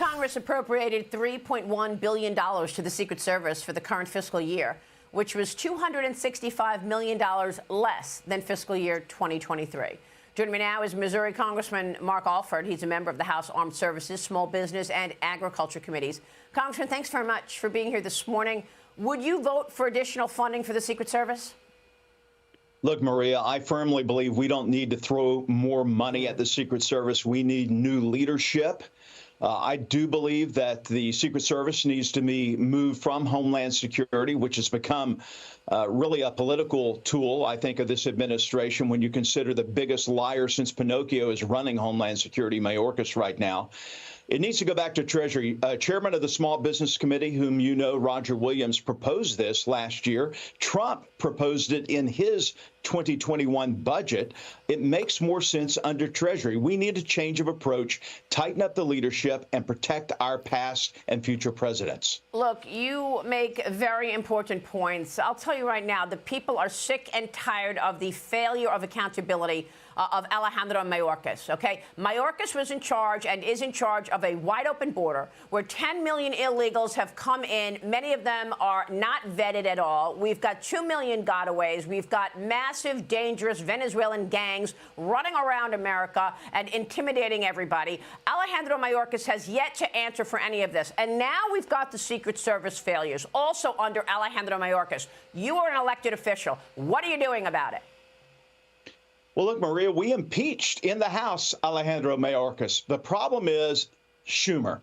Congress appropriated $3.1 billion to the Secret Service for the current fiscal year, which was $265 million less than fiscal year 2023. Joining me now is Missouri Congressman Mark Alford. He's a member of the House Armed Services, Small Business, and Agriculture Committees. Congressman, thanks very much for being here this morning. Would you vote for additional funding for the Secret Service? Look, Maria, I firmly believe we don't need to throw more money at the Secret Service. We need new leadership. I do believe that the Secret Service needs to be moved from Homeland Security, which has become really a political tool, I think, of this administration when you consider the biggest liar since Pinocchio is running Homeland Security, Mayorkas, right now. It needs to go back to Treasury. Chairman of the Small Business Committee, whom you know, Roger Williams, proposed this last year. Trump proposed it in his 2021 budget. It makes more sense under Treasury. We need a change of approach, tighten up the leadership, and protect our past and future presidents. Look, you make very important points. I'll tell you right now, the people are sick and tired of the failure of accountability of Alejandro Mayorkas, okay? Mayorkas was in charge and is in charge of a wide-open border where 10 million illegals have come in. Many of them are not vetted at all. We've got 2 million gotaways. We've got massive, dangerous Venezuelan gangs running around America and intimidating everybody. Alejandro Mayorkas has yet to answer for any of this. And now we've got the Secret Service failures, also under Alejandro Mayorkas. You are an elected official. What are you doing about it? Well, look, Maria, we impeached in the House Alejandro Mayorkas. The problem is Schumer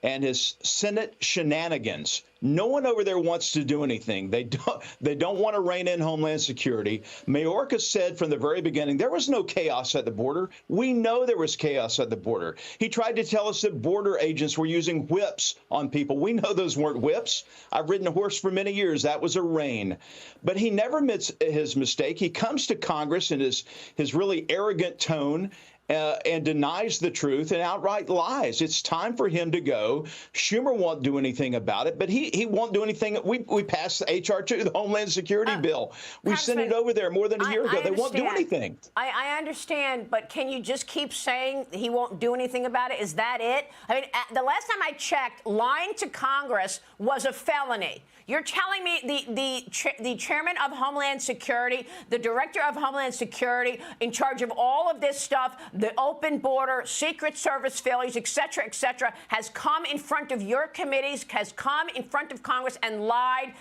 and his Senate shenanigans. No one over there wants to do anything. They don't want to rein in Homeland Security. Mayorkas said from the very beginning there was no chaos at the border. We know there was chaos at the border. He tried to tell us that border agents were using whips on people. We know those weren't whips. I've ridden a horse for many years. That was a rein. But he never admits his mistake. He comes to Congress in his really arrogant tone and denies the truth and outright lies. It's time for him to go. Schumer won't do anything about it, but he won't do anything. We passed the H.R. 2, the Homeland Security bill. We sent it over there more than a year ago. They won't do anything. I understand, but can you just keep saying he won't do anything about it? Is that it? I mean, the last time I checked, lying to Congress was a felony. You're telling me the chairman of Homeland Security, the director of Homeland Security, in charge of all of this stuff, the open border, Secret Service failures, et cetera, has come in front of your committees, has come in front of Congress and lied.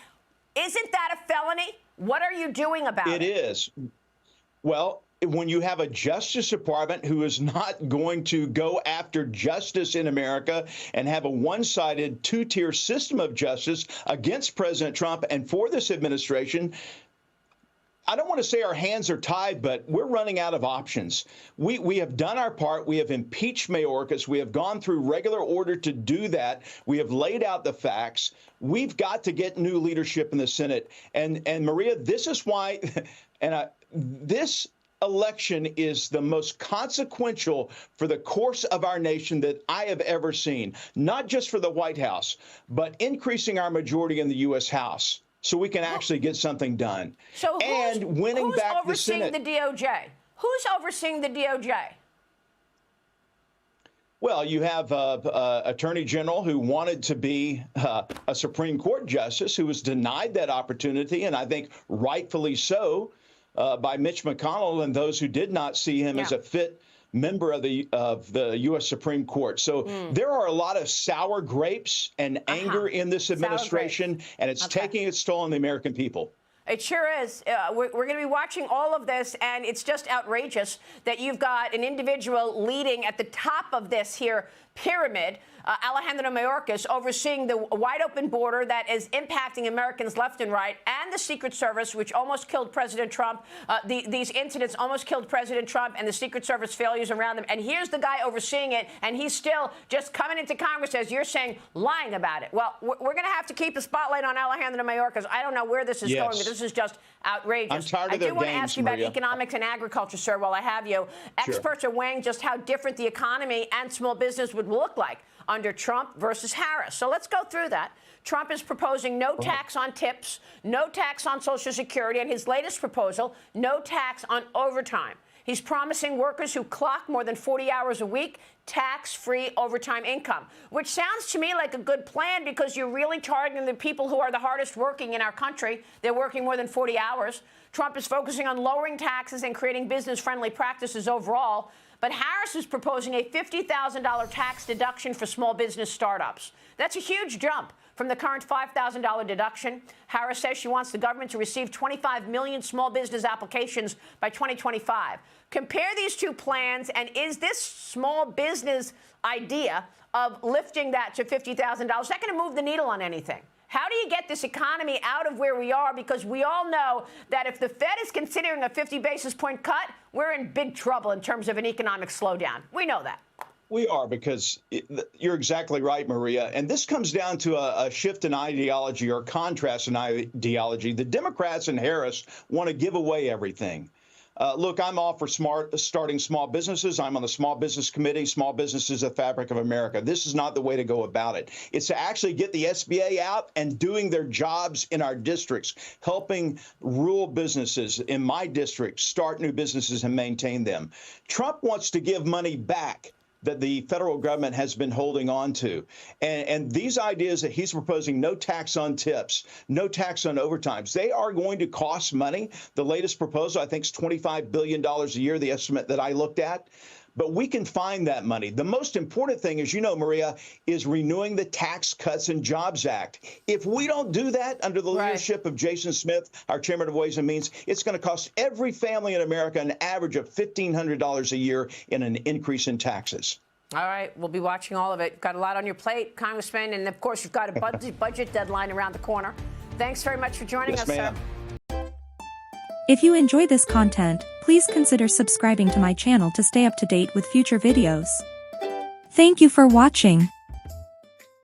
Isn't that a felony? What are you doing about it? It is. Well, when you have a Justice Department who is not going to go after justice in America and have a one-sided two-tier system of justice against President Trump and for this administration, I don't want to say our hands are tied, but we're running out of options. We have done our part. We have impeached Mayorkas. We have gone through regular order to do that. We have laid out the facts. We've got to get new leadership in the Senate. And Maria, this is why, this election is the most consequential for the course of our nation that I have ever seen, not just for the White House, but increasing our majority in the U.S. House so we can actually get something done. So winning back the Senate. Who's overseeing the DOJ? Who's overseeing the DOJ? Well, you have Attorney General who wanted to be a Supreme Court justice who was denied that opportunity, and I think rightfully so, by Mitch McConnell and those who did not see him as a fit member of the U.S. Supreme Court. So there are a lot of sour grapes and anger in this administration, and it's taking its toll on the American people. It sure is. We're going to be watching all of this, and it's just outrageous that you've got an individual leading at the top of this here pyramid, Alejandro Mayorkas, overseeing the wide-open border that is impacting Americans left and right, and the Secret Service, which almost killed President Trump. These incidents almost killed President Trump, and the Secret Service failures around them. And here's the guy overseeing it, and he's still just coming into Congress, as you're saying, lying about it. Well, we're going to have to keep a spotlight on Alejandro Mayorkas. I don't know where this is going, but this is just outrageous. I'm tired of their games, I do want to ask you about Maria. economics and agriculture, sir, while I have you. Experts are weighing just how different the economy and small business would look like under Trump versus Harris. So let's go through that. Trump is proposing no tax on tips, no tax on Social Security, and his latest proposal, no tax on overtime. He's promising workers who clock more than 40 hours a week tax-free overtime income, which sounds to me like a good plan because you're really targeting the people who are the hardest working in our country. They're working more than 40 hours. Trump is focusing on lowering taxes and creating business-friendly practices overall. But Harris is proposing a $50,000 tax deduction for small business startups. That's a huge jump from the current $5,000 deduction. Harris says she wants the government to receive 25 million small business applications by 2025. Compare these two plans, and is this small business idea of lifting that to $50,000, is that going to move the needle on anything? How do you get this economy out of where we are? Because we all know that if the Fed is considering a 50 basis point cut, we're in big trouble in terms of an economic slowdown. We know that. We are, because you're exactly right, Maria. And this comes down to a shift in ideology or contrast in ideology. The Democrats and Harris want to give away everything. Look, I'm all for starting small businesses. I'm on the Small Business Committee. Small business is the fabric of America. This is not the way to go about it. It's to actually get the SBA out and doing their jobs in our districts, helping rural businesses in my district start new businesses and maintain them. Trump wants to give money back that the federal government has been holding on to. And these ideas that he's proposing, no tax on tips, no tax on overtimes, they are going to cost money. The latest proposal, I think, is $25 billion a year, the estimate that I looked at. But we can find that money. The most important thing, as you know, Maria, is renewing the Tax Cuts and Jobs Act. If we don't do that under the leadership of Jason Smith, our chairman of Ways and Means, it's going to cost every family in America an average of $1,500 a year in an increase in taxes. All right, we'll be watching all of it. You've got a lot on your plate, Congressman, and of course, you've got a budget deadline around the corner. Thanks very much for joining us, sir. If you enjoy this content, please consider subscribing to my channel to stay up to date with future videos. Thank you for watching.